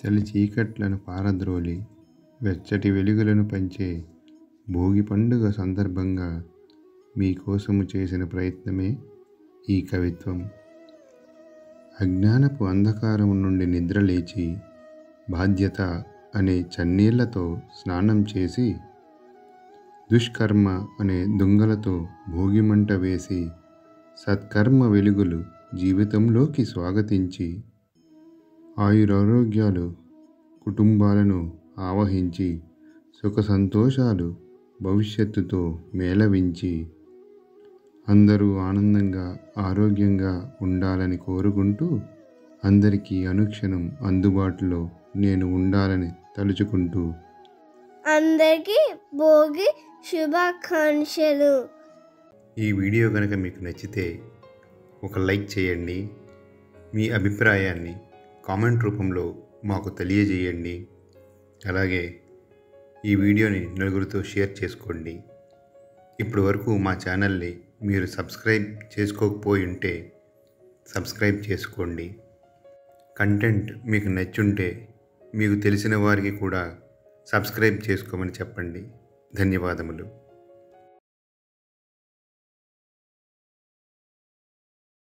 చలి చీకట్లను పారద్రోలి వెచ్చటి వెలుగులను పంచే భోగి పండుగ సందర్భంగా మీకోసము చేసిన ప్రయత్నమే ఈ కవిత్వం. అజ్ఞానపు అంధకారం నుండి నిద్రలేచి బాధ్యత అనే చన్నీళ్లతో స్నానం చేసి దుష్కర్మ అనే దుంగలతో భోగిమంట వేసి సత్కర్మ వెలుగులు జీవితంలోకి స్వాగతించి ఆయురారోగ్యాలు కుటుంబాలను ఆవహించి సుఖ సంతోషాలు భవిష్యత్తుతో మేళవించి అందరూ ఆనందంగా ఆరోగ్యంగా ఉండాలని కోరుకుంటూ అందరికీ అనుక్షణం అందుబాటులో నేను ఉండాలని తలుచుకుంటూ అందరికీ భోగి శుభాకాంక్షలు. ఈ వీడియో కనుక మీకు నచ్చితే ఒక లైక్ చేయండి. మీ అభిప్రాయాన్ని కామెంట్ రూపంలో మాకు తెలియజేయండి. అలాగే ఈ వీడియోని నలుగురితో షేర్ చేసుకోండి. ఇప్పటి వరకు మా ఛానల్ని మీరు సబ్స్క్రైబ్ చేసుకోకపోయి ఉంటే సబ్స్క్రైబ్ చేసుకోండి. కంటెంట్ మీకు నచ్చుంటే మీకు తెలిసిన వారికి కూడా సబ్స్క్రైబ్ చేసుకోమని చెప్పండి. ధన్యవాదములు.